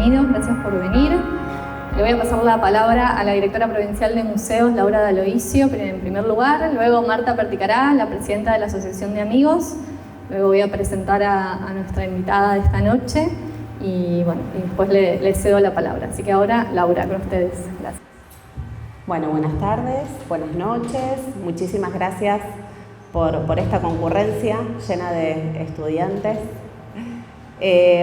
bienvenidos, gracias por venir. Le voy a pasar la palabra a la directora provincial de museos, Laura D'Aloisio, en primer lugar, luego Marta Perticará, la presidenta de la Asociación de Amigos, luego voy a presentar a nuestra invitada de esta noche y bueno, y después le cedo la palabra. Así que ahora, Laura, con ustedes. Gracias. Bueno, buenas tardes, buenas noches, muchísimas gracias por esta concurrencia llena de estudiantes.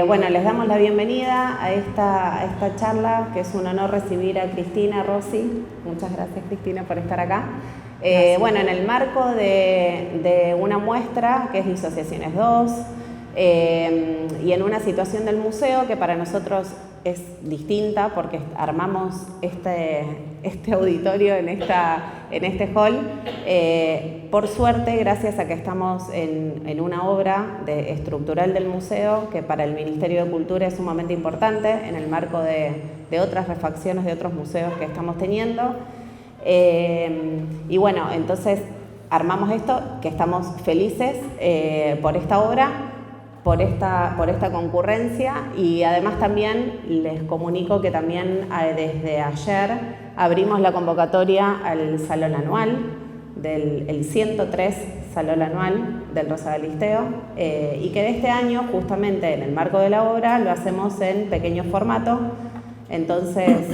Bueno, les damos la bienvenida a esta charla, que es un honor recibir a Cristina Rossi. Muchas gracias, Cristina, por estar acá. Bueno, en el marco de una muestra que es Disociaciones 2, y en una situación del museo que para nosotros es distinta porque armamos este auditorio en este hall. Por suerte, gracias a que estamos en una obra estructural del museo que para el Ministerio de Cultura es sumamente importante en el marco de otras refacciones de otros museos que estamos teniendo. Y bueno, entonces armamos esto, que estamos felices por esta obra, por esta concurrencia, y además también les comunico que también desde ayer abrimos la convocatoria al Salón Anual, el 103 Salón Anual del Rosa Galisteo, y que de este año, justamente en el marco de la obra, lo hacemos en pequeño formato. Entonces,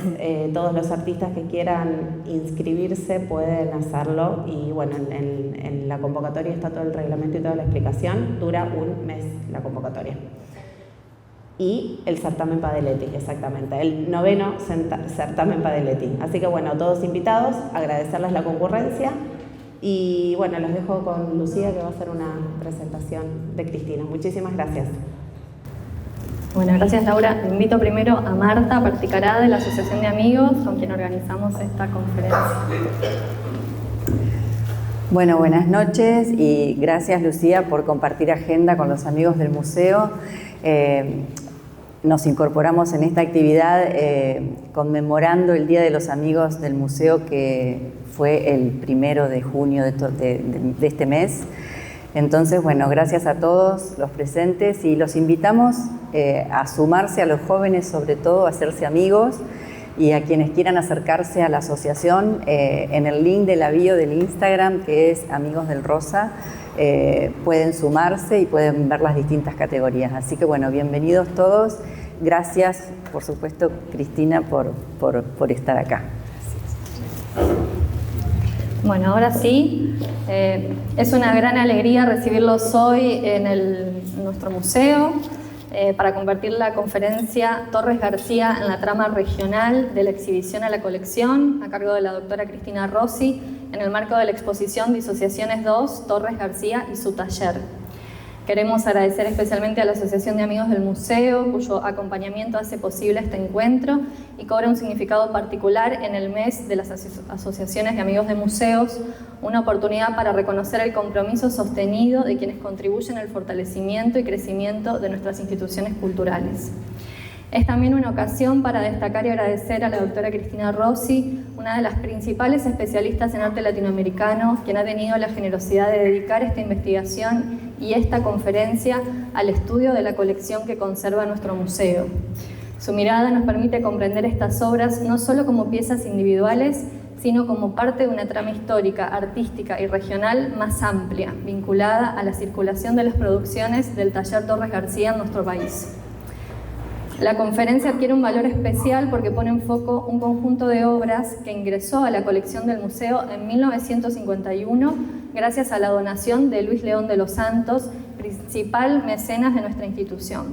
todos los artistas que quieran inscribirse pueden hacerlo y bueno, en la convocatoria está todo el reglamento y toda la explicación. Dura un mes la convocatoria. Y el certamen Padeletti, exactamente, el 9º certamen Padeletti. Así que bueno, todos invitados, agradecerles la concurrencia y bueno, los dejo con Lucía, que va a hacer una presentación de Cristina. Muchísimas gracias. Bueno, gracias, Laura. Invito primero a Marta Perticará, de la Asociación de Amigos, con quien organizamos esta conferencia. Bueno, buenas noches y gracias, Lucía, por compartir agenda con los amigos del museo. Nos incorporamos en esta actividad conmemorando el Día de los Amigos del Museo, que fue el 1 de junio de este mes. Entonces, bueno, gracias a todos los presentes y los invitamos a sumarse, a los jóvenes sobre todo, a hacerse amigos, y a quienes quieran acercarse a la asociación, en el link de la bio del Instagram, que es Amigos del Rosa, pueden sumarse y pueden ver las distintas categorías. Así que bueno, bienvenidos todos. Gracias, por supuesto, Cristina, por estar acá. Bueno, ahora sí, es una gran alegría recibirlos hoy en nuestro museo para compartir la conferencia Torres García en la trama regional de la exhibición a la colección, a cargo de la doctora Cristina Rossi, en el marco de la exposición Disociaciones 2, Torres García y su taller. Queremos agradecer especialmente a la Asociación de Amigos del Museo, cuyo acompañamiento hace posible este encuentro y cobra un significado particular en el mes de las asociaciones de amigos de museos, una oportunidad para reconocer el compromiso sostenido de quienes contribuyen al fortalecimiento y crecimiento de nuestras instituciones culturales. Es también una ocasión para destacar y agradecer a la doctora Cristina Rossi, una de las principales especialistas en arte latinoamericano, quien ha tenido la generosidad de dedicar esta investigación y esta conferencia al estudio de la colección que conserva nuestro museo. Su mirada nos permite comprender estas obras no solo como piezas individuales, sino como parte de una trama histórica, artística y regional más amplia, vinculada a la circulación de las producciones del taller Torres García en nuestro país. La conferencia adquiere un valor especial porque pone en foco un conjunto de obras que ingresó a la colección del museo en 1951 gracias a la donación de Luis León de los Santos, principal mecenas de nuestra institución.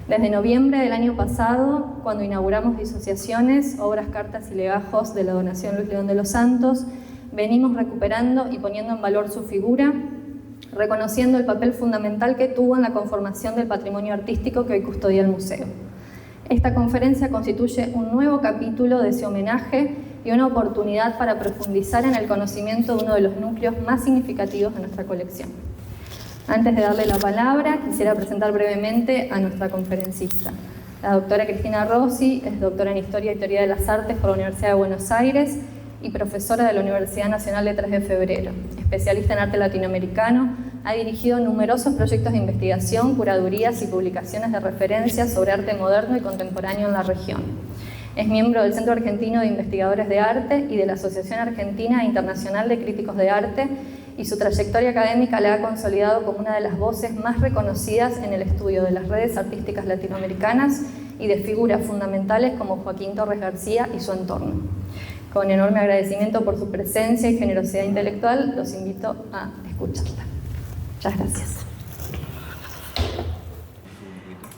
Desde noviembre del año pasado, cuando inauguramos Disociaciones, obras, cartas y legajos de la donación Luis León de los Santos, venimos recuperando y poniendo en valor su figura, reconociendo el papel fundamental que tuvo en la conformación del patrimonio artístico que hoy custodia el museo. Esta conferencia constituye un nuevo capítulo de ese homenaje y una oportunidad para profundizar en el conocimiento de uno de los núcleos más significativos de nuestra colección. Antes de darle la palabra, quisiera presentar brevemente a nuestra conferencista. La doctora Cristina Rossi es doctora en Historia y Teoría de las Artes por la Universidad de Buenos Aires y profesora de la Universidad Nacional de 3 de Febrero, especialista en arte latinoamericano, ha dirigido numerosos proyectos de investigación, curadurías y publicaciones de referencia sobre arte moderno y contemporáneo en la región. Es miembro del Centro Argentino de Investigadores de Arte y de la Asociación Argentina e Internacional de Críticos de Arte, y su trayectoria académica la ha consolidado como una de las voces más reconocidas en el estudio de las redes artísticas latinoamericanas y de figuras fundamentales como Joaquín Torres García y su entorno. Con enorme agradecimiento por su presencia y generosidad intelectual, los invito a escucharla. Muchas gracias.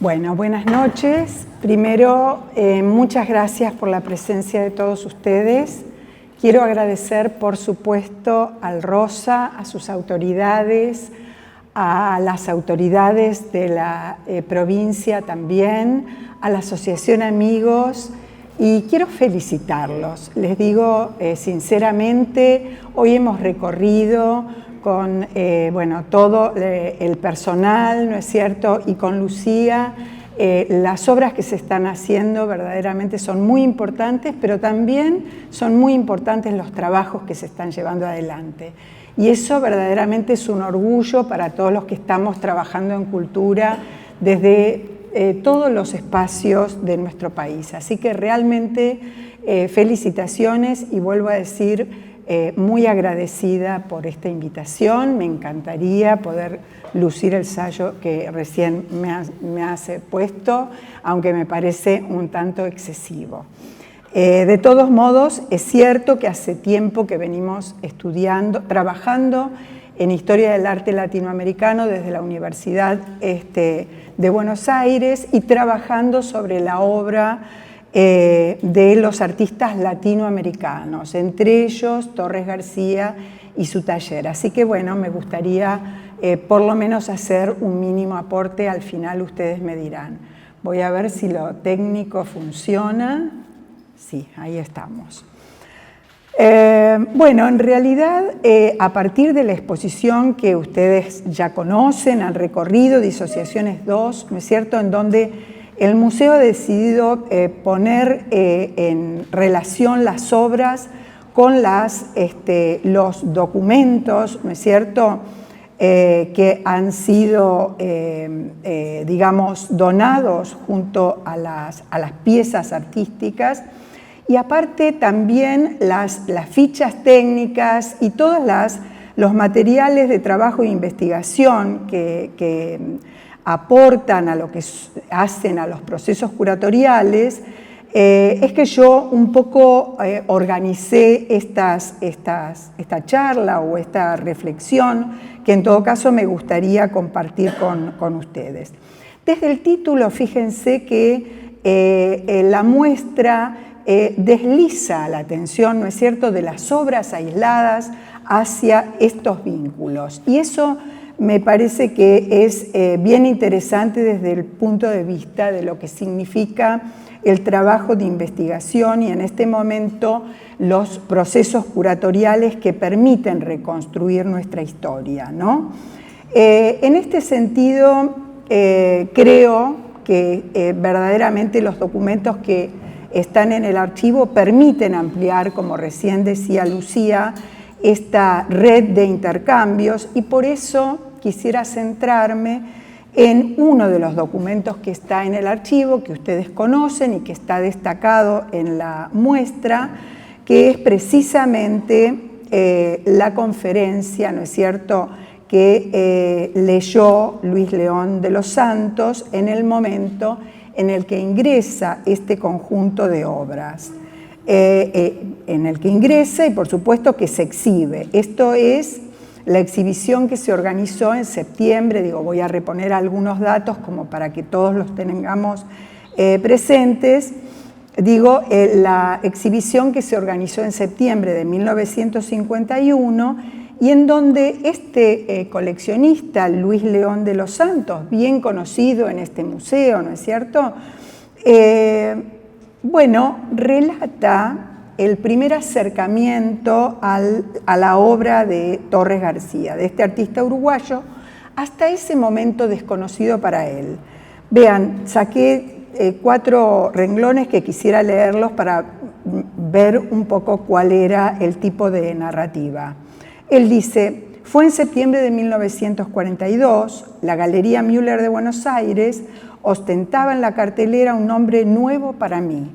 Bueno, buenas noches. Primero, muchas gracias por la presencia de todos ustedes. Quiero agradecer, por supuesto, al Rosa, a sus autoridades, a las autoridades de la provincia también, a la Asociación Amigos, y quiero felicitarlos. Les digo sinceramente, hoy hemos recorrido con todo el personal, ¿no es cierto?, y con Lucía. Las obras que se están haciendo verdaderamente son muy importantes, pero también son muy importantes los trabajos que se están llevando adelante. Y eso verdaderamente es un orgullo para todos los que estamos trabajando en cultura desde todos los espacios de nuestro país. Así que realmente felicitaciones, y vuelvo a decir, muy agradecida por esta invitación. Me encantaría poder lucir el sayo que recién me has puesto, aunque me parece un tanto excesivo. De todos modos, es cierto que hace tiempo que venimos trabajando en Historia del Arte Latinoamericano desde la Universidad de Buenos Aires, y trabajando sobre la obra de los artistas latinoamericanos, entre ellos Torres García y su taller. Así que bueno, me gustaría por lo menos hacer un mínimo aporte. Al final ustedes me dirán. Voy a ver si lo técnico funciona. Sí, ahí estamos. Bueno, en realidad, a partir de la exposición que ustedes ya conocen, han recorrido, Disociaciones 2, ¿no es cierto?, en donde el museo ha decidido poner en relación las obras con los documentos, ¿no es cierto?, que han sido, digamos, donados junto a las piezas artísticas, y aparte también las fichas técnicas y todos los materiales de trabajo e investigación que aportan a lo que hacen a los procesos curatoriales. Es que yo un poco organicé esta charla o esta reflexión, que en todo caso me gustaría compartir con ustedes. Desde el título, fíjense que la muestra desliza la atención, ¿no es cierto?, de las obras aisladas hacia estos vínculos. Y eso me parece que es bien interesante desde el punto de vista de lo que significa el trabajo de investigación y, en este momento, los procesos curatoriales que permiten reconstruir nuestra historia, ¿no? En este sentido, creo que verdaderamente los documentos que están en el archivo permiten ampliar, como recién decía Lucía, esta red de intercambios, y por eso quisiera centrarme en uno de los documentos que está en el archivo, que ustedes conocen y que está destacado en la muestra, que es precisamente la conferencia, ¿no es cierto?, que leyó Luis León de los Santos en el momento en el que ingresa este conjunto de obras, en el que ingresa y por supuesto que se exhibe. Esto es la exhibición que se organizó en septiembre. Voy a reponer algunos datos como para que todos los tengamos presentes. La exhibición que se organizó en septiembre de 1951, y en donde este coleccionista, Luis León de los Santos, bien conocido en este museo, ¿no es cierto?, relata el primer acercamiento a la obra de Torres García, de este artista uruguayo, hasta ese momento desconocido para él. Vean, saqué 4 renglones que quisiera leerlos para ver un poco cuál era el tipo de narrativa. Él dice: fue en septiembre de 1942, la Galería Müller de Buenos Aires ostentaba en la cartelera un nombre nuevo para mí,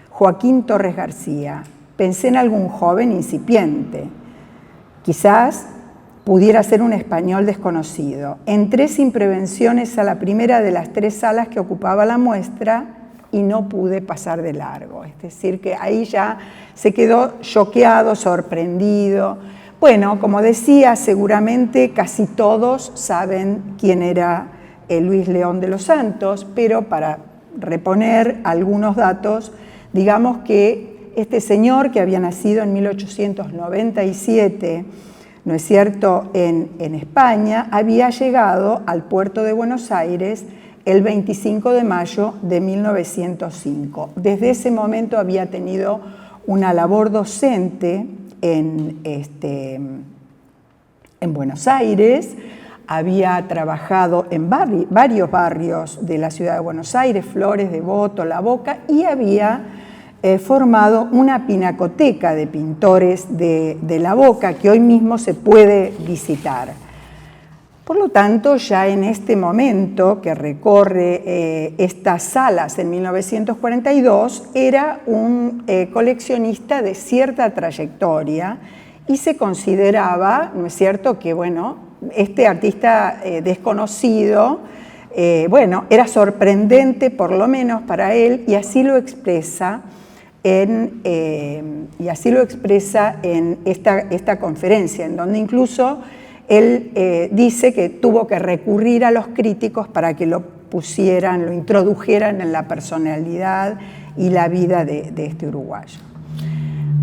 Joaquín Torres García. Pensé en algún joven incipiente, quizás pudiera ser un español desconocido. Entré sin prevenciones a la primera de las 3 salas que ocupaba la muestra y no pude pasar de largo. Es decir, que ahí ya se quedó choqueado, sorprendido. Bueno, como decía, seguramente casi todos saben quién era Luis León de los Santos, pero para reponer algunos datos, digamos que este señor, que había nacido en 1897, ¿no es cierto?, en España, había llegado al puerto de Buenos Aires el 25 de mayo de 1905. Desde ese momento había tenido una labor docente en Buenos Aires, había trabajado en varios barrios de la ciudad de Buenos Aires, Flores, Devoto, La Boca, y había formado una pinacoteca de pintores de La Boca que hoy mismo se puede visitar. Por lo tanto, ya en este momento que recorre estas salas en 1942, era un coleccionista de cierta trayectoria y se consideraba, ¿no es cierto?, que bueno, este artista desconocido, era sorprendente por lo menos para él, y así lo expresa en esta conferencia, en donde incluso él dice que tuvo que recurrir a los críticos para que lo introdujeran en la personalidad y la vida de este uruguayo.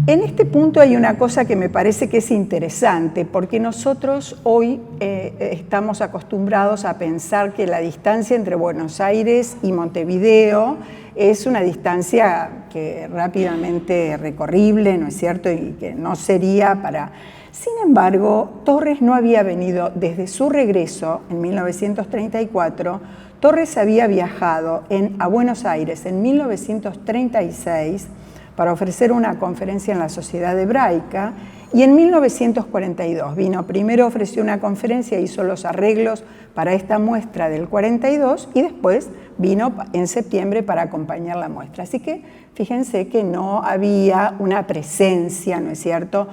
En este punto hay una cosa que me parece que es interesante, porque nosotros hoy estamos acostumbrados a pensar que la distancia entre Buenos Aires y Montevideo es una distancia que rápidamente recorrible, ¿no es cierto?, y que no sería para... Sin embargo, Torres no había venido desde su regreso en 1934. Torres había viajado a Buenos Aires en 1936 para ofrecer una conferencia en la Sociedad Hebraica, y en 1942 vino. Primero ofreció una conferencia, hizo los arreglos para esta muestra del 42 y después vino en septiembre para acompañar la muestra. Así que fíjense que no había una presencia, ¿no es cierto?,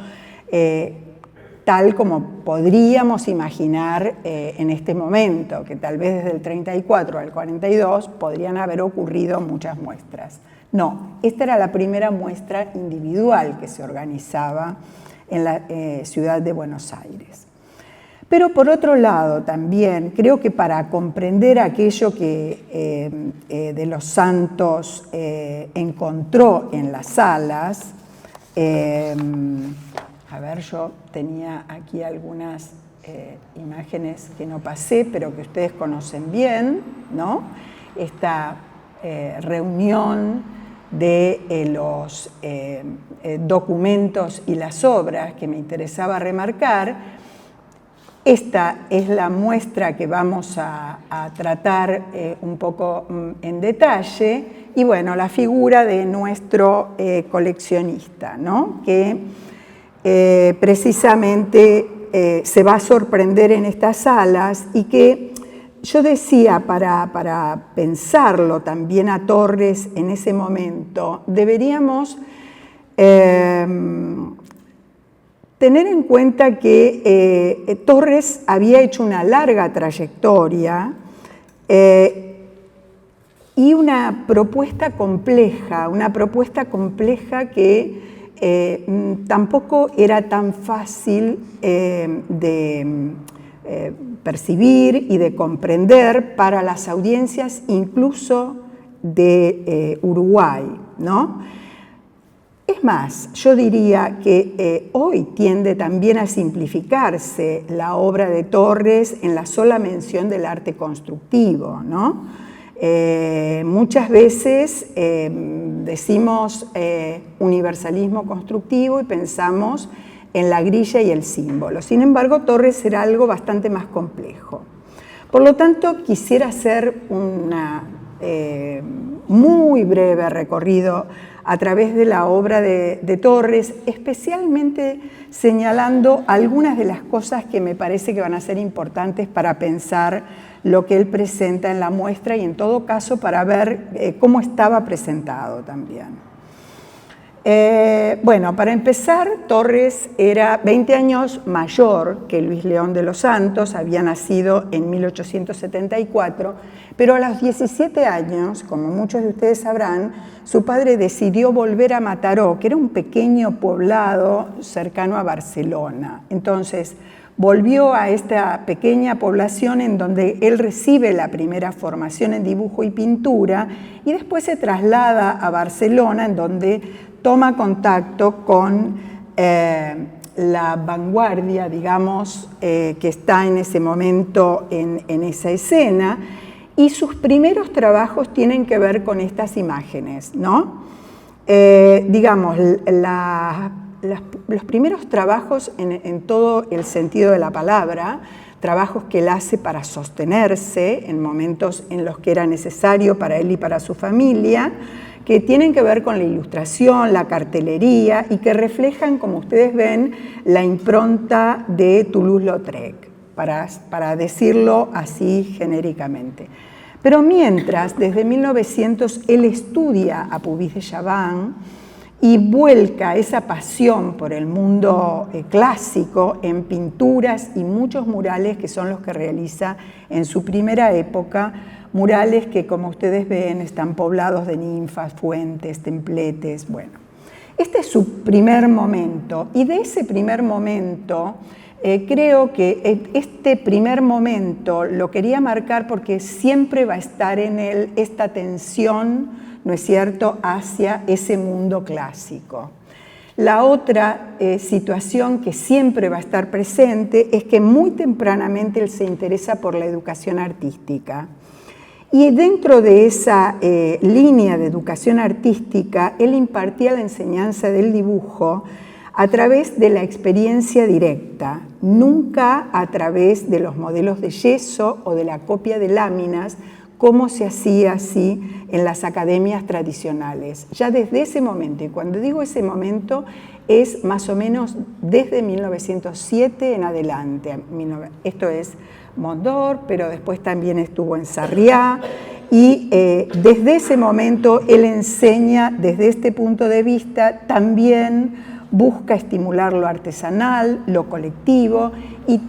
tal como podríamos imaginar en este momento, que tal vez desde el 34 al 42 podrían haber ocurrido muchas muestras. No, esta era la primera muestra individual que se organizaba en la ciudad de Buenos Aires. Pero por otro lado también creo que para comprender aquello que de los Santos encontró en las salas, a ver, yo tenía aquí algunas imágenes que no pasé, pero que ustedes conocen bien, ¿no? Esta reunión de los documentos y las obras que me interesaba remarcar. Esta es la muestra que vamos a tratar un poco en detalle, y bueno, la figura de nuestro coleccionista, ¿no?, que precisamente se va a sorprender en estas salas, y que yo decía, para pensarlo también a Torres en ese momento, deberíamos tener en cuenta que Torres había hecho una larga trayectoria y una propuesta compleja que tampoco era tan fácil de percibir y de comprender para las audiencias incluso de Uruguay, ¿no? Es más, yo diría que hoy tiende también a simplificarse la obra de Torres en la sola mención del arte constructivo, ¿no? Muchas veces decimos universalismo constructivo y pensamos en la grilla y el símbolo. Sin embargo, Torres era algo bastante más complejo. Por lo tanto, quisiera hacer un muy breve recorrido a través de la obra de Torres, especialmente señalando algunas de las cosas que me parece que van a ser importantes para pensar lo que él presenta en la muestra y en todo caso para ver cómo estaba presentado también. Bueno, para empezar, Torres era 20 años mayor que Luis León de los Santos, había nacido en 1874, pero a los 17 años, como muchos de ustedes sabrán, su padre decidió volver a Mataró, que era un pequeño poblado cercano a Barcelona. Entonces, volvió a esta pequeña población en donde él recibe la primera formación en dibujo y pintura y después se traslada a Barcelona, en donde toma contacto con la vanguardia, digamos, que está en ese momento en esa escena, y sus primeros trabajos tienen que ver con estas imágenes, ¿no? Digamos, los primeros trabajos en todo el sentido de la palabra, trabajos que él hace para sostenerse en momentos en los que era necesario para él y para su familia, que tienen que ver con la ilustración, la cartelería y que reflejan, como ustedes ven, la impronta de Toulouse-Lautrec, para decirlo así genéricamente. Pero mientras, desde 1900, él estudia a Puvis de Chavannes y vuelca esa pasión por el mundo clásico en pinturas y muchos murales que son los que realiza en su primera época, murales que, como ustedes ven, están poblados de ninfas, fuentes, templetes, bueno. Este es su primer momento, y de ese primer momento, creo que este primer momento lo quería marcar porque siempre va a estar en él esta tensión, ¿no es cierto?, hacia ese mundo clásico. La otra situación que siempre va a estar presente es que muy tempranamente él se interesa por la educación artística. Y dentro de esa línea de educación artística, él impartía la enseñanza del dibujo a través de la experiencia directa, nunca a través de los modelos de yeso o de la copia de láminas, como se hacía así en las academias tradicionales. Ya desde ese momento, y cuando digo ese momento, es más o menos desde 1907 en adelante. Esto es Mondor, pero después también estuvo en Sarriá, y desde ese momento él enseña desde este punto de vista, también busca estimular lo artesanal, lo colectivo y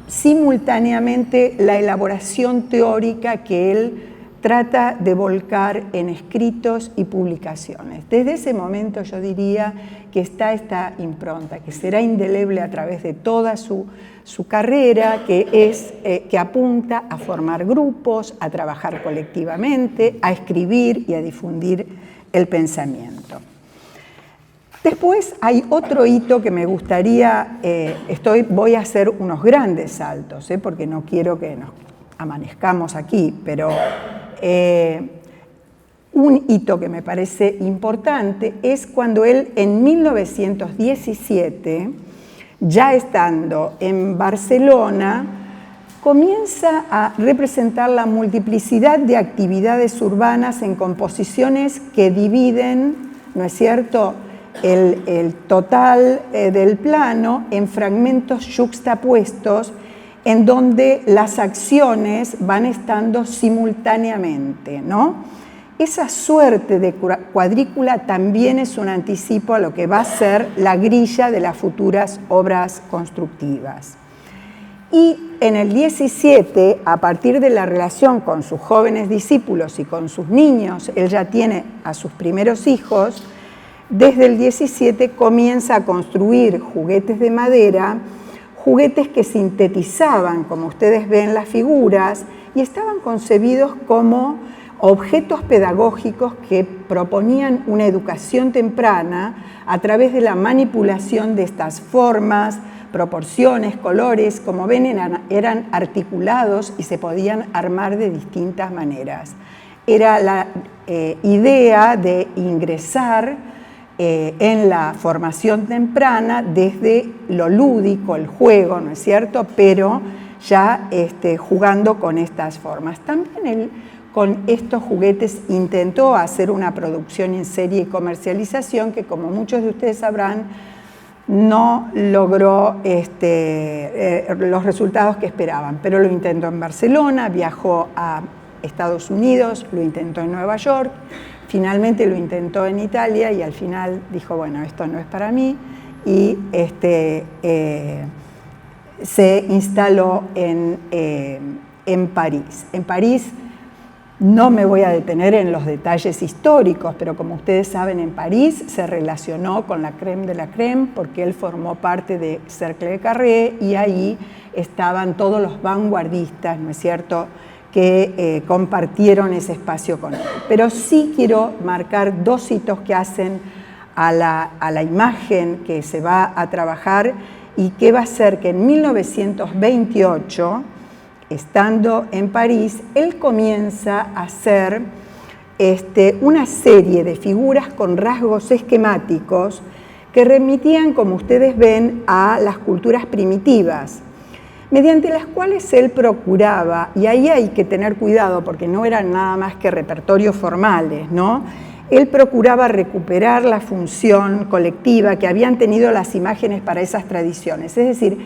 simultáneamente la elaboración teórica que él trata de volcar en escritos y publicaciones. Desde ese momento yo diría que está esta impronta, que será indeleble a través de toda su carrera, que apunta a formar grupos, a trabajar colectivamente, a escribir y a difundir el pensamiento. Después hay otro hito que me gustaría, voy a hacer unos grandes saltos, porque no quiero que nos amanezcamos aquí, pero un hito que me parece importante es cuando él en 1917, ya estando en Barcelona, comienza a representar la multiplicidad de actividades urbanas en composiciones que dividen, ¿no es cierto?, el total del plano en fragmentos yuxtapuestos en donde las acciones van estando simultáneamente, ¿no? Esa suerte de cuadrícula también es un anticipo a lo que va a ser la grilla de las futuras obras constructivas. Y en el 17, a partir de la relación con sus jóvenes discípulos y con sus niños, él ya tiene a sus primeros hijos. Desde el 17 comienza a construir juguetes de madera, juguetes que sintetizaban, como ustedes ven, las figuras y estaban concebidos como objetos pedagógicos que proponían una educación temprana a través de la manipulación de estas formas, proporciones, colores, como ven, eran articulados y se podían armar de distintas maneras. Era la idea de ingresar en la formación temprana desde lo lúdico, el juego, ¿no es cierto?, pero ya jugando con estas formas. También él con estos juguetes intentó hacer una producción en serie y comercialización que, como muchos de ustedes sabrán, no logró los resultados que esperaban, pero lo intentó en Barcelona, viajó a Estados Unidos, lo intentó en Nueva York, finalmente lo intentó en Italia y al final dijo, bueno, esto no es para mí, y se instaló en París. En París no me voy a detener en los detalles históricos, pero como ustedes saben, en París se relacionó con la crème de la crème porque él formó parte de Cercle de Carré y ahí estaban todos los vanguardistas, ¿no es cierto?, que compartieron ese espacio con él. Pero sí quiero marcar dos hitos que hacen a la imagen que se va a trabajar y que va a ser que en 1928, estando en París, él comienza a hacer una serie de figuras con rasgos esquemáticos que remitían, como ustedes ven, a las culturas primitivas, mediante las cuales él procuraba, y ahí hay que tener cuidado porque no eran nada más que repertorios formales, ¿no? Él procuraba recuperar la función colectiva que habían tenido las imágenes para esas tradiciones, es decir,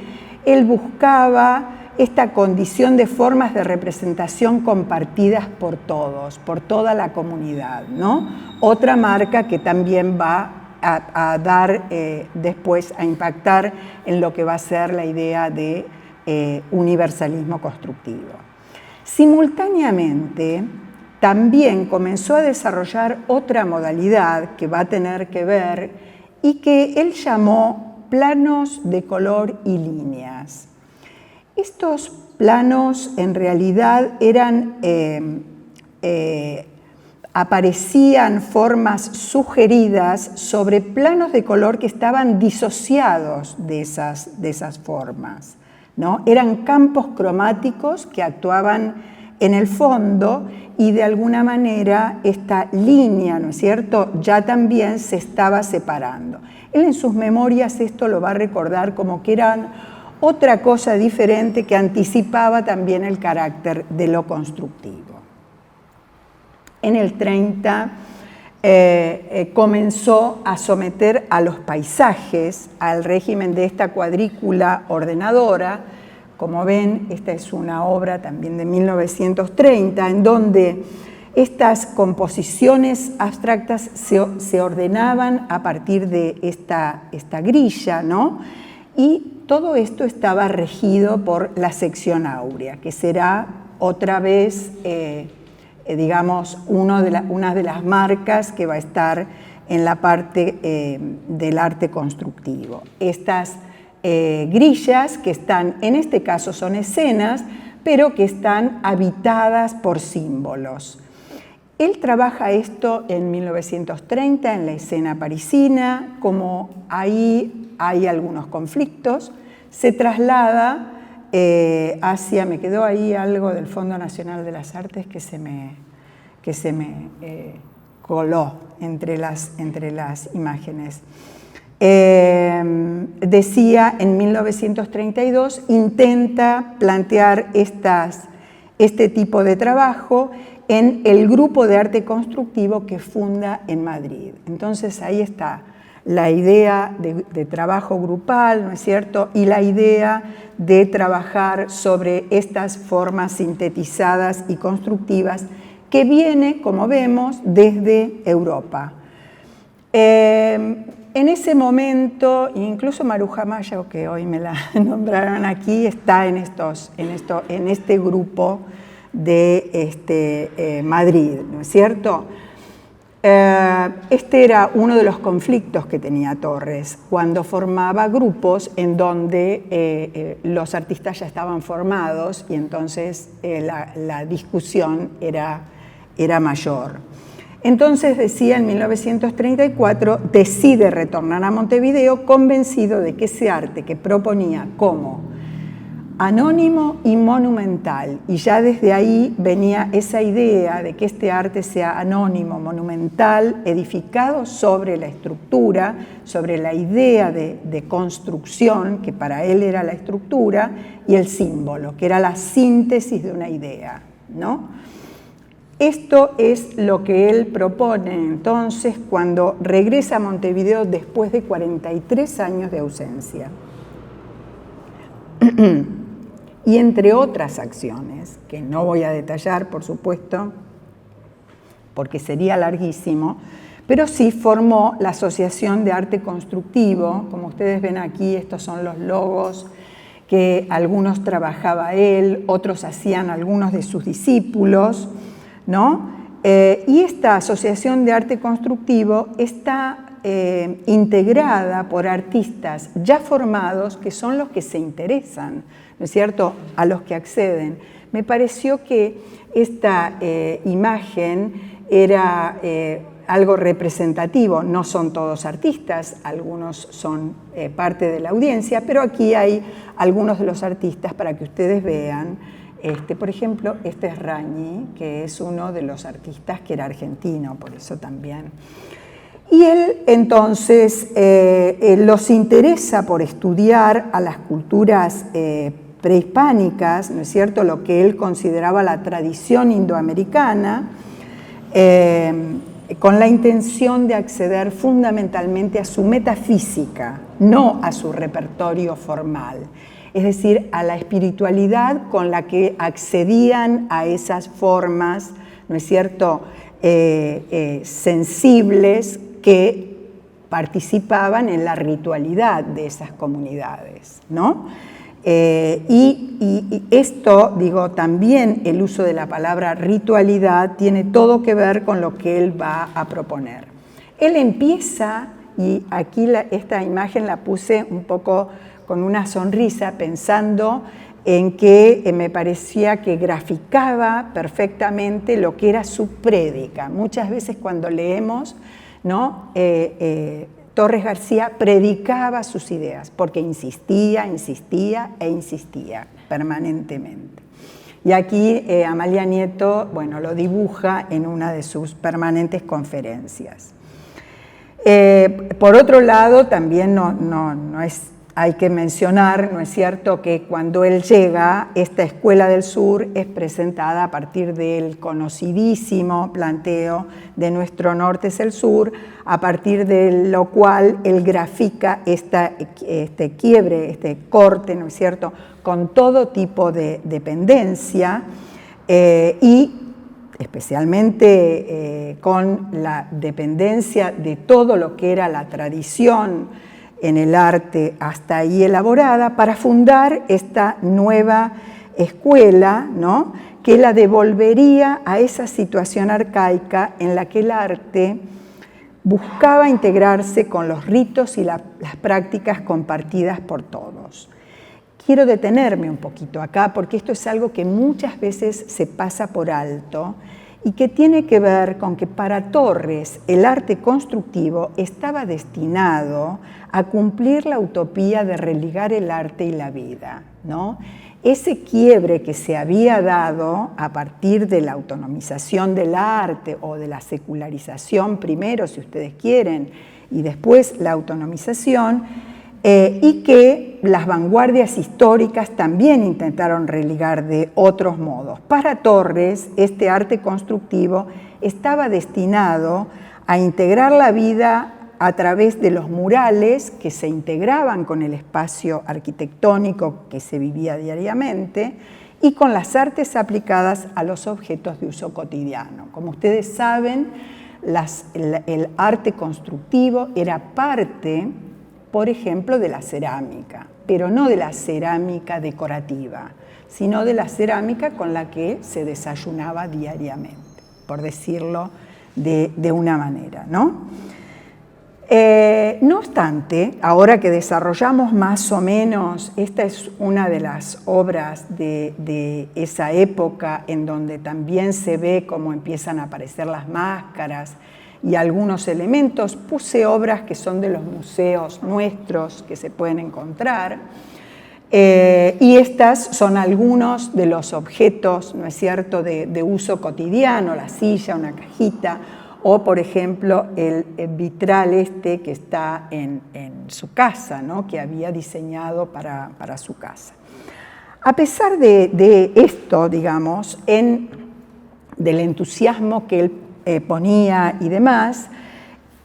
él buscaba esta condición de formas de representación compartidas por todos, por toda la comunidad, ¿no? Otra marca que también va a dar después, a impactar en lo que va a ser la idea de universalismo constructivo. Simultáneamente, también comenzó a desarrollar otra modalidad que va a tener que ver y que él llamó planos de color y líneas. Estos planos en realidad eran, aparecían formas sugeridas sobre planos de color que estaban disociados de esas formas, ¿no? Eran campos cromáticos que actuaban en el fondo y de alguna manera esta línea, ¿no es cierto?, ya también se estaba separando. Él en sus memorias esto lo va a recordar como que eran otra cosa diferente que anticipaba también el carácter de lo constructivo. En el 30 comenzó a someter a los paisajes al régimen de esta cuadrícula ordenadora. Como ven, esta es una obra también de 1930, en donde estas composiciones abstractas se ordenaban a partir de esta grilla, ¿no? Y todo esto estaba regido por la sección áurea, que será otra vez, digamos, una de las marcas que va a estar en la parte del arte constructivo. Estas grillas que están, en este caso son escenas, pero que están habitadas por símbolos. Él trabaja esto en 1930 en la escena parisina, como ahí hay algunos conflictos, se traslada hacia, me quedó ahí algo del Fondo Nacional de las Artes que se me coló entre las imágenes. Decía, en 1932 intenta plantear este tipo de trabajo en el grupo de arte constructivo que funda en Madrid. Entonces ahí está la idea de trabajo grupal, ¿no es cierto?, y la idea de trabajar sobre estas formas sintetizadas y constructivas que viene, como vemos, desde Europa. En ese momento, incluso Maruja Maya, que hoy me la nombraron aquí, está en este grupo de Madrid, ¿no es cierto? Este era uno de los conflictos que tenía Torres cuando formaba grupos en donde los artistas ya estaban formados y entonces la discusión era mayor. Entonces decía, en 1934 decide retornar a Montevideo convencido de que ese arte que proponía como anónimo y monumental, y ya desde ahí venía esa idea de que este arte sea anónimo, monumental, edificado sobre la estructura, sobre la idea de construcción, que para él era la estructura, y el símbolo, que era la síntesis de una idea, ¿no? Esto es lo que él propone entonces cuando regresa a Montevideo después de 43 años de ausencia. Y entre otras acciones, que no voy a detallar, por supuesto, porque sería larguísimo, pero sí formó la Asociación de Arte Constructivo. Como ustedes ven aquí, estos son los logos que algunos trabajaba él, otros hacían algunos de sus discípulos, ¿no? Y esta Asociación de Arte Constructivo está integrada por artistas ya formados, que son los que se interesan, ¿no es cierto?, a los que acceden. Me pareció que esta imagen era algo representativo. No son todos artistas, algunos son parte de la audiencia, pero aquí hay algunos de los artistas para que ustedes vean. Por ejemplo, este es Rañi, que es uno de los artistas que era argentino, por eso también. Y él entonces los interesa por estudiar a las culturas prehispánicas, ¿no es cierto?, lo que él consideraba la tradición indoamericana, con la intención de acceder fundamentalmente a su metafísica, no a su repertorio formal. Es decir, a la espiritualidad con la que accedían a esas formas, ¿no es cierto?, sensibles que participaban en la ritualidad de esas comunidades, ¿no? Y esto, digo, también el uso de la palabra ritualidad tiene todo que ver con lo que él va a proponer. Él empieza, y aquí esta imagen la puse un poco con una sonrisa, pensando en que me parecía que graficaba perfectamente lo que era su prédica. Muchas veces cuando leemos, ¿no?, Torres García predicaba sus ideas, porque insistía, insistía e insistía permanentemente. Y aquí Amalia Nieto, bueno, lo dibuja en una de sus permanentes conferencias. Por otro lado, también hay que mencionar, ¿no es cierto?, que cuando él llega, esta Escuela del Sur es presentada a partir del conocidísimo planteo de nuestro norte es el sur, a partir de lo cual él grafica este quiebre, este corte, ¿no es cierto?, con todo tipo de dependencia y especialmente con la dependencia de todo lo que era la tradición en el arte hasta ahí elaborada, para fundar esta nueva escuela, ¿no?, que la devolvería a esa situación arcaica en la que el arte buscaba integrarse con los ritos y las prácticas compartidas por todos. Quiero detenerme un poquito acá porque esto es algo que muchas veces se pasa por alto y que tiene que ver con que para Torres el arte constructivo estaba destinado a cumplir la utopía de religar el arte y la vida, ¿no? Ese quiebre que se había dado a partir de la autonomización del arte o de la secularización primero, si ustedes quieren, y después la autonomización, y que las vanguardias históricas también intentaron religar de otros modos. Para Torres, este arte constructivo estaba destinado a integrar la vida a través de los murales que se integraban con el espacio arquitectónico que se vivía diariamente y con las artes aplicadas a los objetos de uso cotidiano. Como ustedes saben, el arte constructivo era parte, por ejemplo, de la cerámica, pero no de la cerámica decorativa, sino de la cerámica con la que se desayunaba diariamente, por decirlo de una manera, ¿no? No obstante, ahora que desarrollamos más o menos, esta es una de las obras de esa época en donde también se ve cómo empiezan a aparecer las máscaras y algunos elementos. Puse obras que son de los museos nuestros que se pueden encontrar, y estas son algunos de los objetos, ¿no es cierto?, de uso cotidiano, la silla, una cajita, o por ejemplo el vitral que está en su casa, ¿no?, que había diseñado para su casa. A pesar de esto, digamos, en del entusiasmo que él ponía y demás,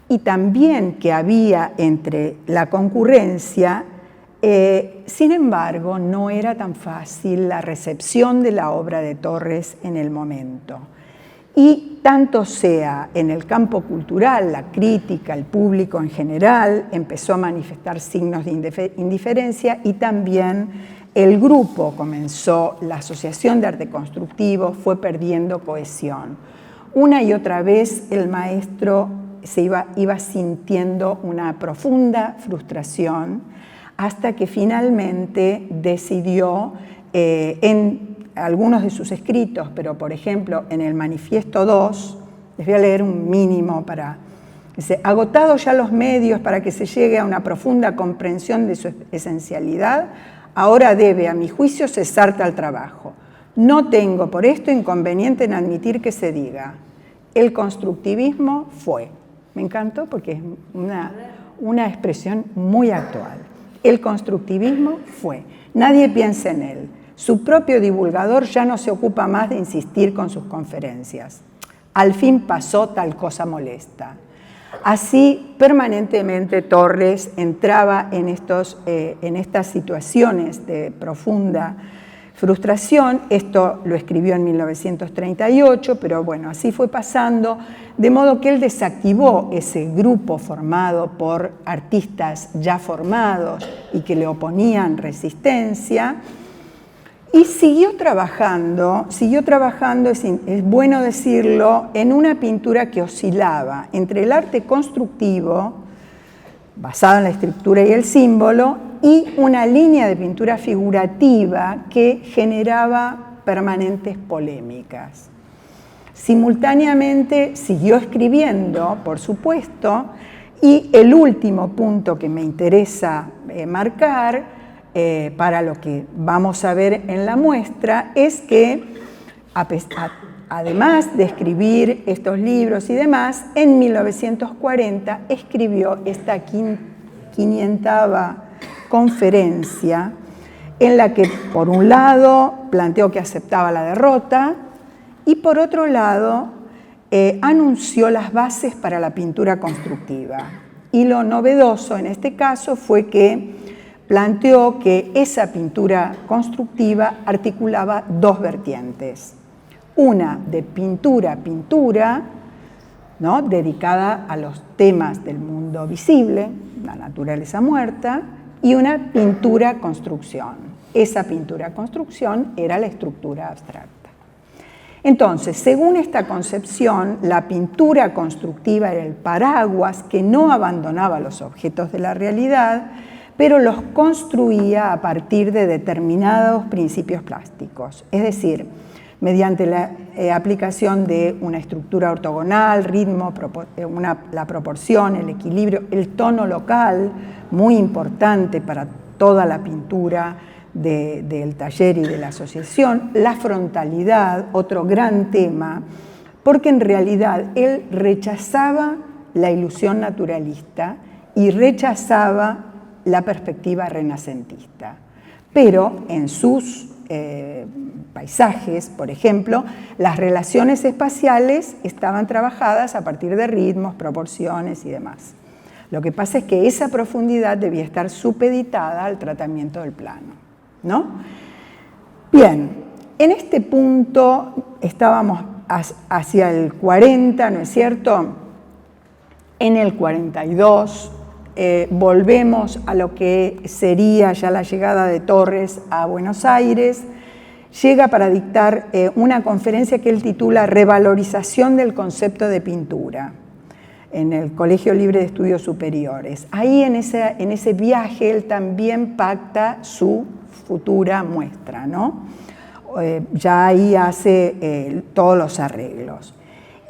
y también que había entre la concurrencia. Sin embargo, no era tan fácil la recepción de la obra de Torres en el momento. Y tanto sea en el campo cultural, la crítica, el público en general, empezó a manifestar signos de indiferencia, y también el grupo comenzó, la Asociación de Arte Constructivo fue perdiendo cohesión. Una y otra vez el maestro iba sintiendo una profunda frustración, hasta que finalmente decidió en algunos de sus escritos, pero por ejemplo en el Manifiesto 2, les voy a leer un mínimo para... Dice: agotados ya los medios para que se llegue a una profunda comprensión de su esencialidad, ahora debe, a mi juicio, cesar tal trabajo. No tengo por esto inconveniente en admitir que se diga: el constructivismo fue. Me encantó porque es una expresión muy actual. El constructivismo fue. Nadie piensa en él. Su propio divulgador ya no se ocupa más de insistir con sus conferencias. Al fin pasó tal cosa molesta. Así, permanentemente Torres entraba en estas situaciones de profunda frustración. Esto lo escribió en 1938, pero bueno, así fue pasando, de modo que él desactivó ese grupo formado por artistas ya formados y que le oponían resistencia, y siguió trabajando, es bueno decirlo, en una pintura que oscilaba entre el arte constructivo, basado en la estructura y el símbolo, y una línea de pintura figurativa que generaba permanentes polémicas. Simultáneamente siguió escribiendo, por supuesto, y el último punto que me interesa marcar para lo que vamos a ver en la muestra es que, además de escribir estos libros y demás, en 1940 escribió esta 500ª conferencia, en la que por un lado planteó que aceptaba la derrota y por otro lado anunció las bases para la pintura constructiva. Y lo novedoso en este caso fue que planteó que esa pintura constructiva articulaba dos vertientes. Una de pintura, ¿no?, dedicada a los temas del mundo visible, la naturaleza muerta, y una pintura-construcción. Esa pintura-construcción era la estructura abstracta. Entonces, según esta concepción, la pintura constructiva era el paraguas que no abandonaba los objetos de la realidad, pero los construía a partir de determinados principios plásticos, es decir, mediante la aplicación de una estructura ortogonal, ritmo, la proporción, el equilibrio, el tono local, muy importante para toda la pintura del taller y de la asociación, la frontalidad, otro gran tema, porque en realidad él rechazaba la ilusión naturalista y rechazaba la perspectiva renacentista. Pero en sus paisajes, por ejemplo, las relaciones espaciales estaban trabajadas a partir de ritmos, proporciones y demás. Lo que pasa es que esa profundidad debía estar supeditada al tratamiento del plano, ¿no? Bien, en este punto estábamos hacia el 40, ¿no es cierto? En el 42 volvemos a lo que sería ya la llegada de Torres a Buenos Aires. Llega para dictar una conferencia que él titula Revalorización del concepto de pintura en el Colegio Libre de Estudios Superiores. Ahí en ese viaje él también pacta su futura muestra, ¿no? Ya ahí hace todos los arreglos.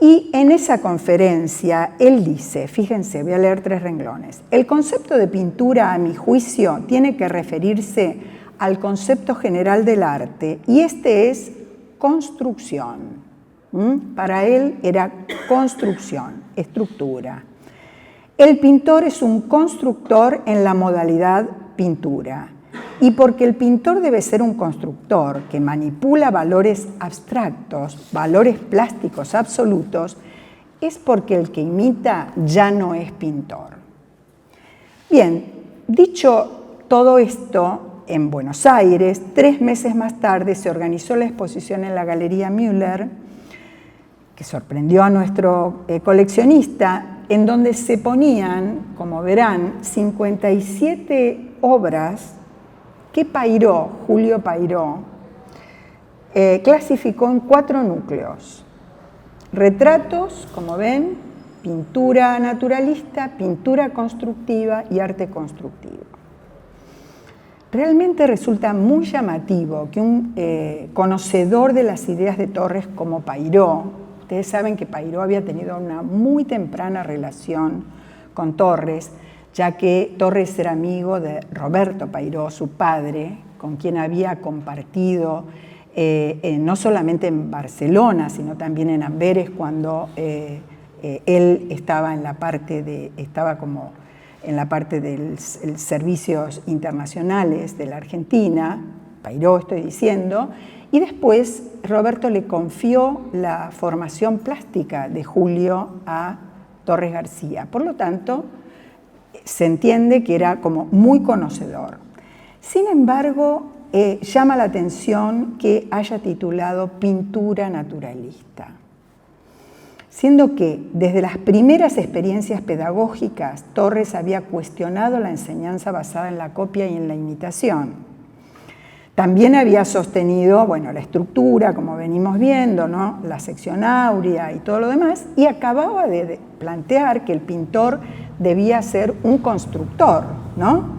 Y en esa conferencia él dice, fíjense, voy a leer 3 renglones, el concepto de pintura, a mi juicio, tiene que referirse al concepto general del arte, y este es construcción. Para él era construcción, estructura. El pintor es un constructor en la modalidad pintura. y porque el pintor debe ser un constructor que manipula valores abstractos, valores plásticos absolutos, es porque el que imita ya no es pintor. Bien, dicho todo esto, en Buenos Aires, 3 meses más tarde se organizó la exposición en la Galería Müller, que sorprendió a nuestro coleccionista, en donde se ponían, como verán, 57 obras que Pairó, Julio Pairó, clasificó en 4 núcleos. Retratos, como ven, pintura naturalista, pintura constructiva y arte constructivo. Realmente resulta muy llamativo que un conocedor de las ideas de Torres como Pairó, ustedes saben que Pairó había tenido una muy temprana relación con Torres, ya que Torres era amigo de Roberto Pairó, su padre, con quien había compartido no solamente en Barcelona, sino también en Amberes, cuando él estaba en la parte de los servicios internacionales de la Argentina, Pairó estoy diciendo, y después Roberto le confió la formación plástica de Julio a Torres García. Por lo tanto, se entiende que era como muy conocedor. Sin embargo, llama la atención que haya titulado Pintura Naturalista, siendo que desde las primeras experiencias pedagógicas Torres había cuestionado la enseñanza basada en la copia y en la imitación. También había sostenido, bueno, la estructura, como venimos viendo, ¿no? La sección áurea y todo lo demás, y acababa de plantear que el pintor debía ser un constructor, ¿no?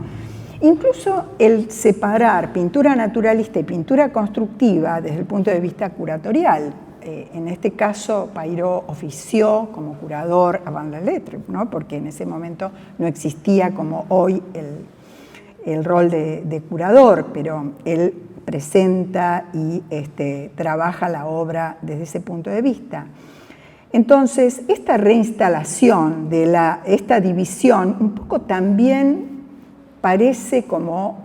Incluso el separar pintura naturalista y pintura constructiva desde el punto de vista curatorial. En este caso, Pairó ofició como curador avant la lettre, ¿no? Porque en ese momento no existía como hoy el rol de curador, pero él presenta y trabaja la obra desde ese punto de vista. Entonces, esta reinstalación de esta división un poco también parece como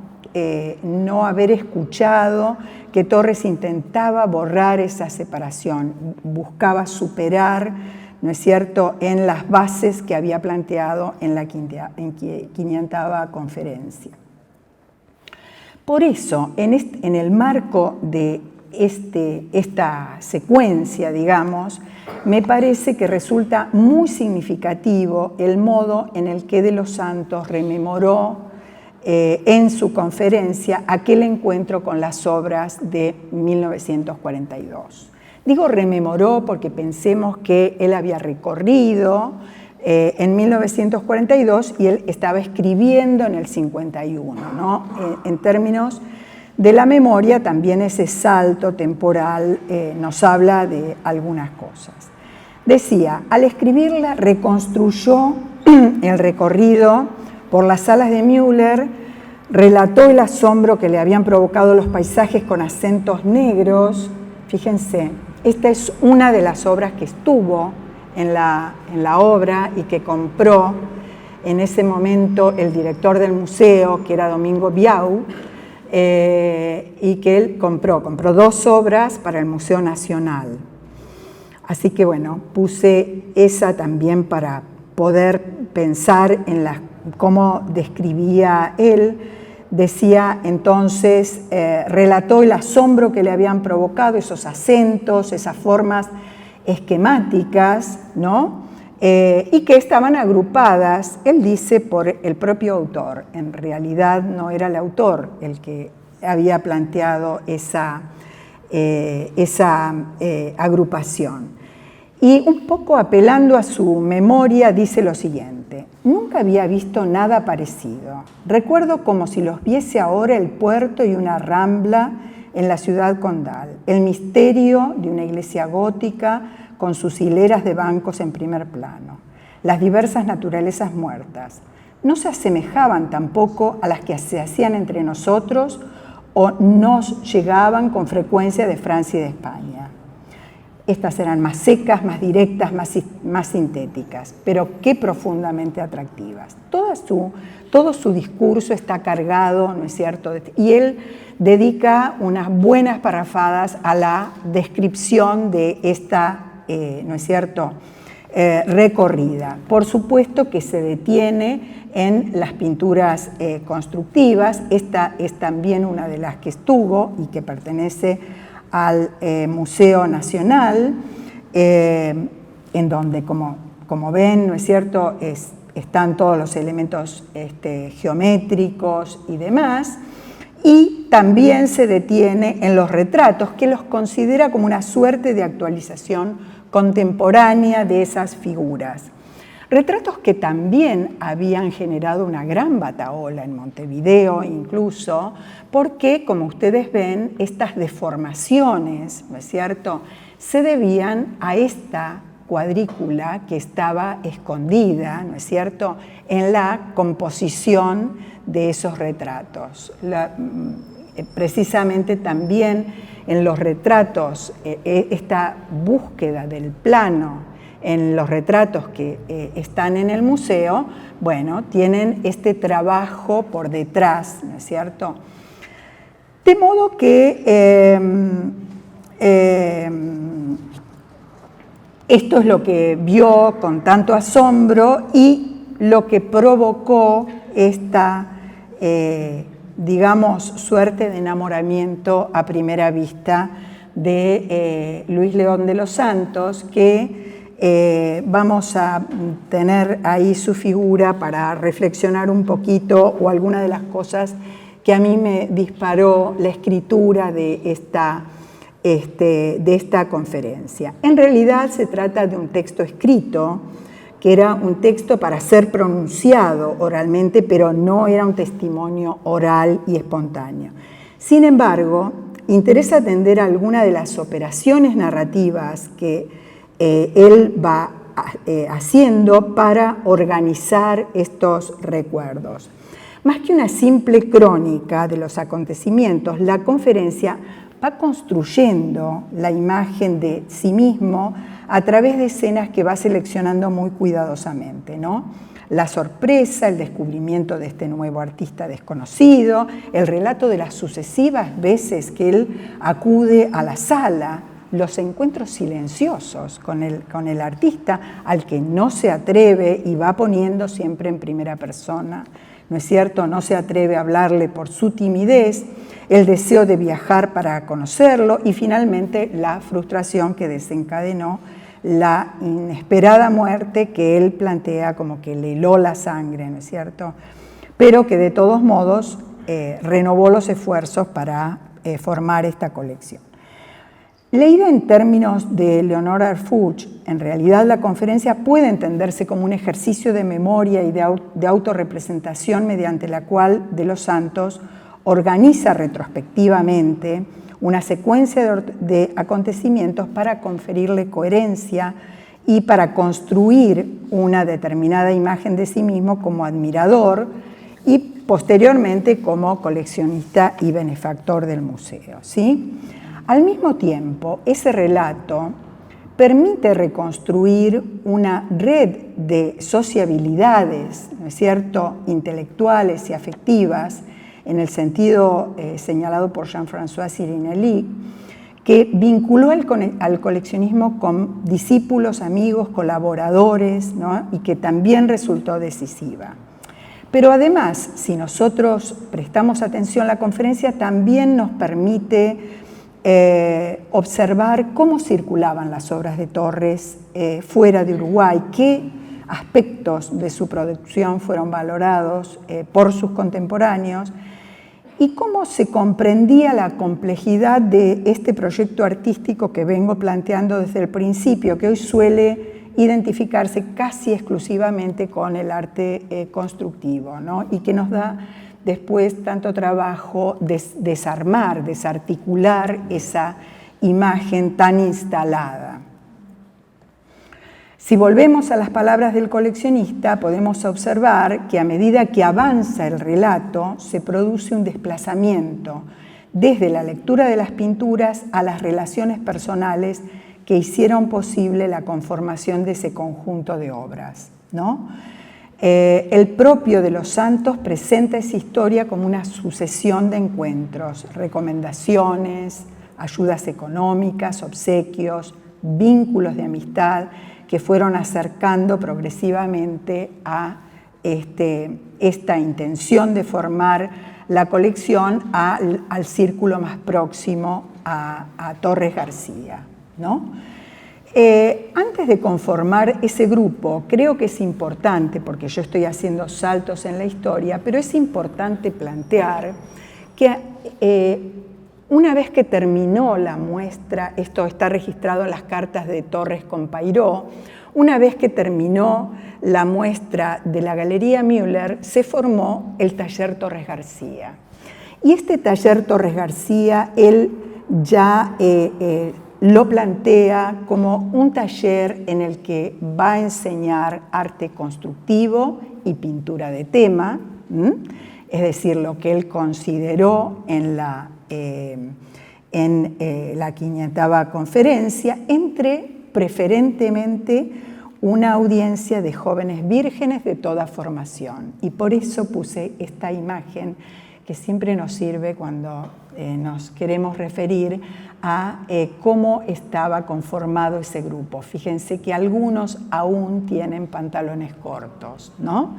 no haber escuchado que Torres intentaba borrar esa separación, buscaba superar, ¿no es cierto?, en las bases que había planteado en la 500ª conferencia. Por eso, en el marco de esta secuencia, digamos, me parece que resulta muy significativo el modo en el que De los Santos rememoró en su conferencia aquel encuentro con las obras de 1942. Digo rememoró porque pensemos que él había recorrido en 1942 y él estaba escribiendo en el 51, ¿no? En términos de la memoria, también ese salto temporal nos habla de algunas cosas. Decía, al escribirla reconstruyó el recorrido por las salas de Müller, relató el asombro que le habían provocado los paisajes con acentos negros. Fíjense, esta es una de las obras que estuvo en la obra y que compró en ese momento el director del museo, que era Domingo Biau, y que él compró 2 obras para el Museo Nacional. Así que bueno, puse esa también para poder pensar en cómo describía él. Decía entonces, relató el asombro que le habían provocado esos acentos, esas formas esquemáticas, ¿no? Y que estaban agrupadas, él dice, por el propio autor. En realidad no era el autor el que había planteado esa agrupación. Y un poco apelando a su memoria, dice lo siguiente: nunca había visto nada parecido. Recuerdo como si los viese ahora el puerto y una rambla en la ciudad condal, el misterio de una iglesia gótica con sus hileras de bancos en primer plano, las diversas naturalezas muertas. No se asemejaban tampoco a las que se hacían entre nosotros o nos llegaban con frecuencia de Francia y de España. Estas eran más secas, más directas, más sintéticas, pero qué profundamente atractivas. Todo su discurso está cargado, ¿no es cierto? Y él dedica unas buenas parrafadas a la descripción de esta, ¿no es cierto?, recorrida. Por supuesto que se detiene en las pinturas constructivas. Esta es también una de las que estuvo y que pertenece al Museo Nacional, en donde, como ven, ¿no es cierto?, están todos los elementos geométricos y demás, y también se detiene en los retratos, que los considera como una suerte de actualización contemporánea de esas figuras. Retratos que también habían generado una gran batahola en Montevideo incluso, porque, como ustedes ven, estas deformaciones, ¿no es cierto?, se debían a esta cuadrícula que estaba escondida, ¿no es cierto?, en la composición de esos retratos. Precisamente también en los retratos, esta búsqueda del plano en los retratos que están en el museo, bueno, tienen este trabajo por detrás, ¿no es cierto? De modo que esto es lo que vio con tanto asombro y lo que provocó esta, digamos, suerte de enamoramiento a primera vista de Luis León de los Santos, que vamos a tener ahí su figura para reflexionar un poquito o alguna de las cosas que a mí me disparó la escritura de esta conferencia. En realidad se trata de un texto escrito, que era un texto para ser pronunciado oralmente, pero no era un testimonio oral y espontáneo. Sin embargo, interesa atender a alguna de las operaciones narrativas que él va haciendo para organizar estos recuerdos. Más que una simple crónica de los acontecimientos, la conferencia va construyendo la imagen de sí mismo a través de escenas que va seleccionando muy cuidadosamente, ¿no? La sorpresa, el descubrimiento de este nuevo artista desconocido, el relato de las sucesivas veces que él acude a la sala, los encuentros silenciosos con el artista al que no se atreve y va poniendo siempre en primera persona, ¿no es cierto? No se atreve a hablarle por su timidez, el deseo de viajar para conocerlo y finalmente la frustración que desencadenó la inesperada muerte que él plantea como que le heló la sangre, ¿no es cierto? Pero que de todos modos renovó los esfuerzos para formar esta colección. Leída en términos de Leonora Arfuch, en realidad la conferencia puede entenderse como un ejercicio de memoria y de autorrepresentación mediante la cual De los Santos organiza retrospectivamente una secuencia de acontecimientos para conferirle coherencia y para construir una determinada imagen de sí mismo como admirador y posteriormente como coleccionista y benefactor del museo, ¿sí? Al mismo tiempo, ese relato permite reconstruir una red de sociabilidades, ¿no es cierto?, intelectuales y afectivas, en el sentido señalado por Jean-François Sirinelli, que vinculó al coleccionismo con discípulos, amigos, colaboradores, ¿no?, y que también resultó decisiva. Pero además, si nosotros prestamos atención, la conferencia también nos permite observar cómo circulaban las obras de Torres fuera de Uruguay, qué aspectos de su producción fueron valorados por sus contemporáneos y cómo se comprendía la complejidad de este proyecto artístico que vengo planteando desde el principio, que hoy suele identificarse casi exclusivamente con el arte constructivo, ¿no? Y que nos da después tanto trabajo desarmar, desarticular esa imagen tan instalada. Si volvemos a las palabras del coleccionista, podemos observar que a medida que avanza el relato, se produce un desplazamiento desde la lectura de las pinturas a las relaciones personales que hicieron posible la conformación de ese conjunto de obras, ¿no? El propio de los santos presenta esa historia como una sucesión de encuentros, recomendaciones, ayudas económicas, obsequios, vínculos de amistad que fueron acercando progresivamente a esta intención de formar la colección al círculo más próximo a Torres García, ¿no? Antes de conformar ese grupo, creo que es importante, porque yo estoy haciendo saltos en la historia, pero es importante plantear que una vez que terminó la muestra, esto está registrado en las cartas de Torres con Pairó, una vez que terminó la muestra de la Galería Müller, se formó el Taller Torres García. Y este Taller Torres García, él ya lo plantea como un taller en el que va a enseñar arte constructivo y pintura de tema, es decir, lo que él consideró en la 500ª conferencia, entre preferentemente una audiencia de jóvenes vírgenes de toda formación. Y por eso puse esta imagen que siempre nos sirve cuando nos queremos referir a cómo estaba conformado ese grupo. Fíjense que algunos aún tienen pantalones cortos, ¿no?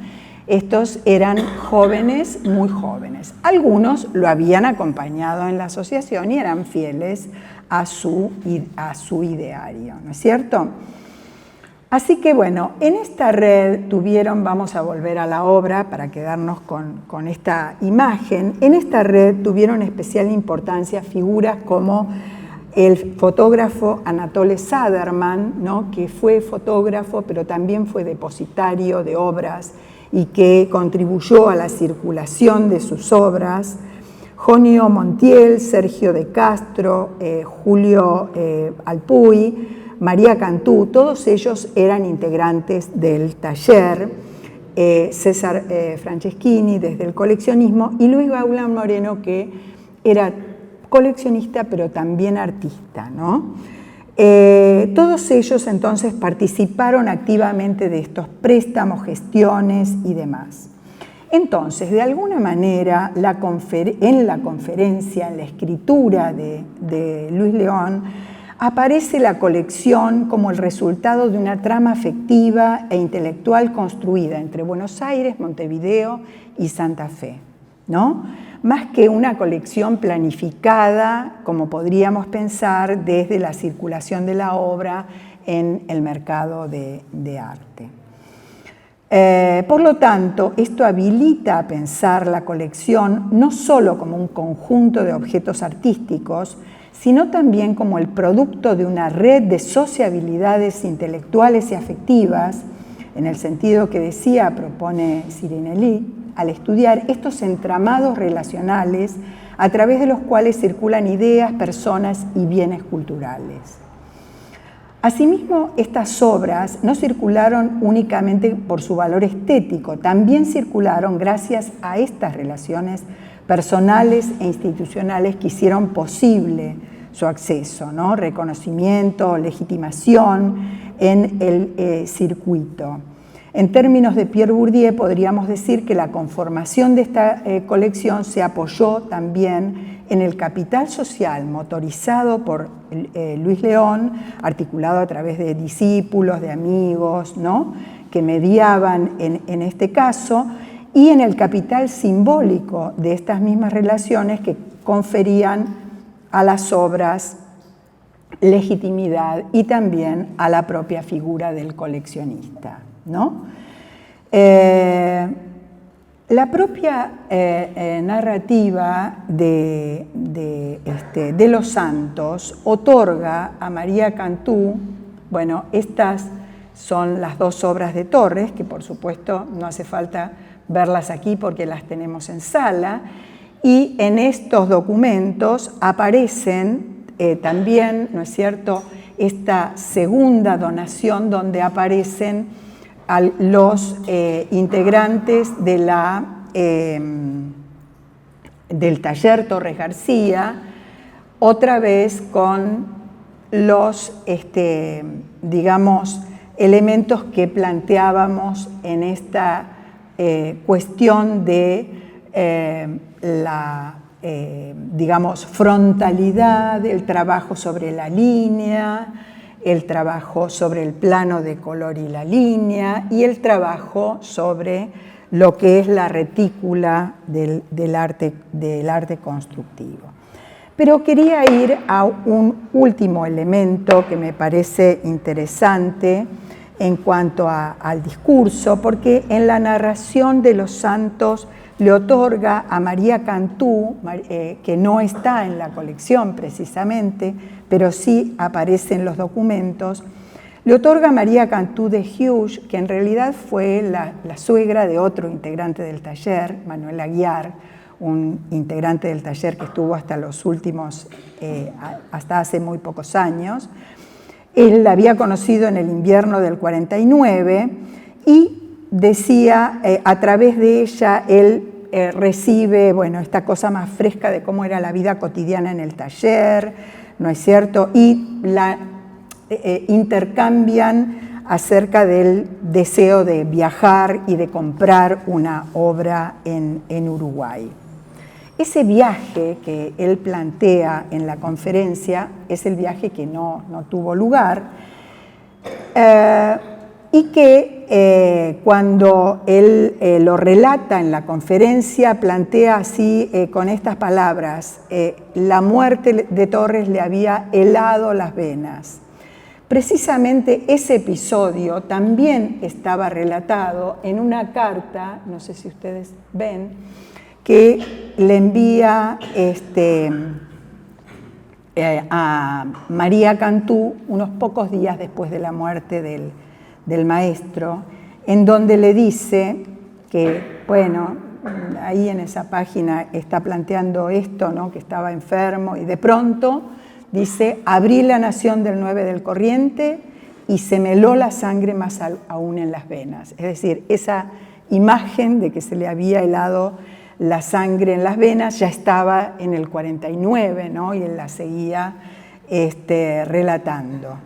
Estos eran jóvenes, muy jóvenes. Algunos lo habían acompañado en la asociación y eran fieles a su ideario, ¿no es cierto? Así que bueno, en esta red tuvieron, vamos a volver a la obra para quedarnos con esta imagen, en esta red tuvieron especial importancia figuras como el fotógrafo Anatole Saderman, ¿no? Que fue fotógrafo pero también fue depositario de obras y que contribuyó a la circulación de sus obras, Jonio Montiel, Sergio de Castro, Julio Alpuy, María Cantú, todos ellos eran integrantes del taller, César Franceschini desde el coleccionismo y Luis Gaulán Moreno, que era coleccionista pero también artista, ¿no? Todos ellos entonces participaron activamente de estos préstamos, gestiones y demás. Entonces, de alguna manera, en la conferencia, en la escritura de Luis León, aparece la colección como el resultado de una trama afectiva e intelectual construida entre Buenos Aires, Montevideo y Santa Fe, ¿no? Más que una colección planificada, como podríamos pensar, desde la circulación de la obra en el mercado de arte. Por lo tanto, esto habilita a pensar la colección no solo como un conjunto de objetos artísticos, sino también como el producto de una red de sociabilidades intelectuales y afectivas, en el sentido que propone Sirinelli, al estudiar estos entramados relacionales a través de los cuales circulan ideas, personas y bienes culturales. Asimismo, estas obras no circularon únicamente por su valor estético, también circularon gracias a estas relaciones personales e institucionales que hicieron posible su acceso, ¿no? Reconocimiento, legitimación en el circuito. En términos de Pierre Bourdieu, podríamos decir que la conformación de esta colección se apoyó también en el capital social motorizado por Luis León, articulado a través de discípulos, de amigos, ¿no? Que mediaban en este caso, y en el capital simbólico de estas mismas relaciones que conferían a las obras legitimidad y también a la propia figura del coleccionista, ¿no? La propia narrativa de los santos otorga a María Cantú, bueno, estas son las dos obras de Torres, que por supuesto no hace falta verlas aquí porque las tenemos en sala, y en estos documentos aparecen también, ¿no es cierto?, esta segunda donación donde aparecen los integrantes de del taller Torres García, otra vez con los, digamos, elementos que planteábamos en esta cuestión de la, digamos, frontalidad, el trabajo sobre la línea, el trabajo sobre el plano de color y la línea, y el trabajo sobre lo que es la retícula del arte constructivo. Pero quería ir a un último elemento que me parece interesante en cuanto al discurso, porque en la narración de los santos le otorga a María Cantú, que no está en la colección precisamente, pero sí aparece en los documentos, le otorga a María Cantú de Hughes, que en realidad fue la suegra de otro integrante del taller, Manuel Aguiar, un integrante del taller que estuvo hasta los últimos, hasta hace muy pocos años. Él la había conocido en el invierno del 49 y decía, a través de ella, él recibe, bueno, esta cosa más fresca de cómo era la vida cotidiana en el taller, ¿no es cierto? Y la intercambian acerca del deseo de viajar y de comprar una obra en Uruguay. Ese viaje que él plantea en la conferencia es el viaje que no tuvo lugar y que cuando él lo relata en la conferencia plantea así con estas palabras: la muerte de Torres le había helado las venas. Precisamente ese episodio también estaba relatado en una carta, no sé si ustedes ven, que le envía a María Cantú unos pocos días después de la muerte del maestro, en donde le dice que, bueno, ahí en esa página está planteando esto, ¿no? Que estaba enfermo y de pronto dice: abrí la nación del 9 del Corriente y se me heló la sangre más aún en las venas. Es decir, esa imagen de que se le había helado la sangre en las venas ya estaba en el 49, ¿no? Y él la seguía relatando.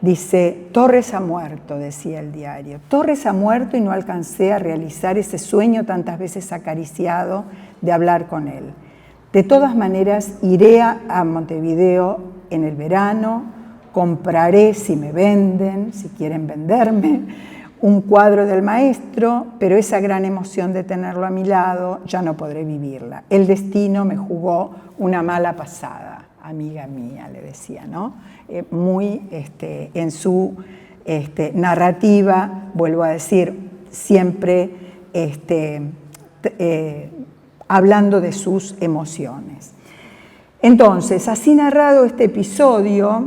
Dice: Torres ha muerto, decía el diario. Torres ha muerto y no alcancé a realizar ese sueño tantas veces acariciado de hablar con él. De todas maneras, iré a Montevideo en el verano, compraré, si me venden, si quieren venderme, un cuadro del maestro, pero esa gran emoción de tenerlo a mi lado ya no podré vivirla. El destino me jugó una mala pasada, amiga mía, le decía, ¿no? Muy en su narrativa, vuelvo a decir, siempre hablando de sus emociones. Entonces, así narrado este episodio,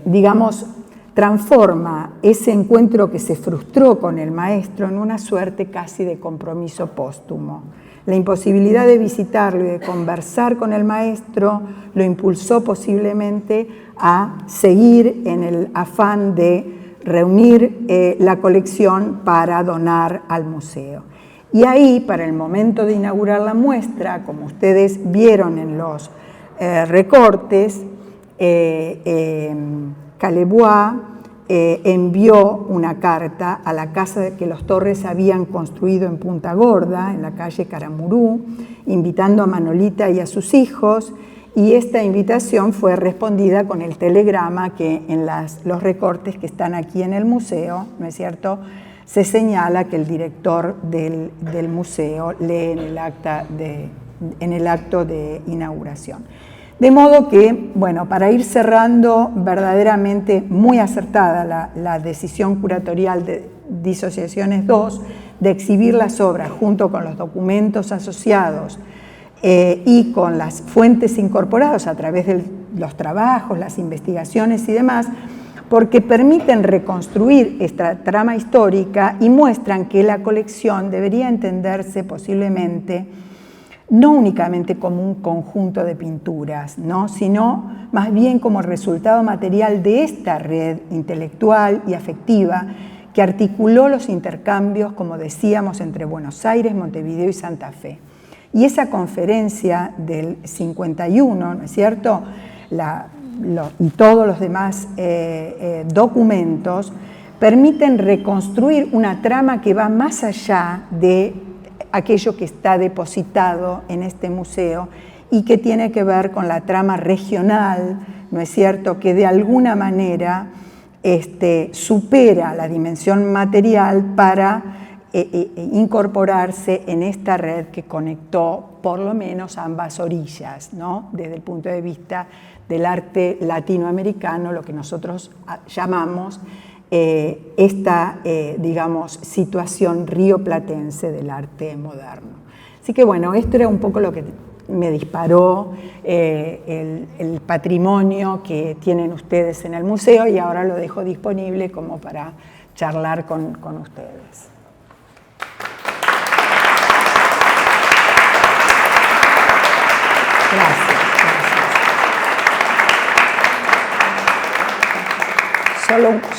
digamos, transforma ese encuentro que se frustró con el maestro en una suerte casi de compromiso póstumo. La imposibilidad de visitarlo y de conversar con el maestro lo impulsó posiblemente a seguir en el afán de reunir la colección para donar al museo. Y ahí, para el momento de inaugurar la muestra, como ustedes vieron en los recortes, Calebois envió una carta a la casa que los Torres habían construido en Punta Gorda, en la calle Caramurú, invitando a Manolita y a sus hijos, y esta invitación fue respondida con el telegrama que en los recortes que están aquí en el museo, ¿no es cierto?, se señala que el director del museo lee en el acto de inauguración. De modo que, bueno, para ir cerrando, verdaderamente muy acertada la decisión curatorial de Disociaciones 2 de exhibir las obras junto con los documentos asociados y con las fuentes incorporadas a través de los trabajos, las investigaciones y demás, porque permiten reconstruir esta trama histórica y muestran que la colección debería entenderse posiblemente no únicamente como un conjunto de pinturas, ¿no?, sino más bien como resultado material de esta red intelectual y afectiva que articuló los intercambios, como decíamos, entre Buenos Aires, Montevideo y Santa Fe. Y esa conferencia del 51, ¿no es cierto?, y todos los demás documentos permiten reconstruir una trama que va más allá de aquello que está depositado en este museo y que tiene que ver con la trama regional, ¿no es cierto?, que de alguna manera supera la dimensión material para incorporarse en esta red que conectó por lo menos ambas orillas, ¿no?, desde el punto de vista del arte latinoamericano, lo que nosotros llamamos esta, digamos, situación rioplatense del arte moderno. Así que bueno, esto era un poco lo que me disparó el patrimonio que tienen ustedes en el museo, y ahora lo dejo disponible como para charlar con ustedes. Gracias.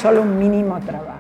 Solo un mínimo trabajo.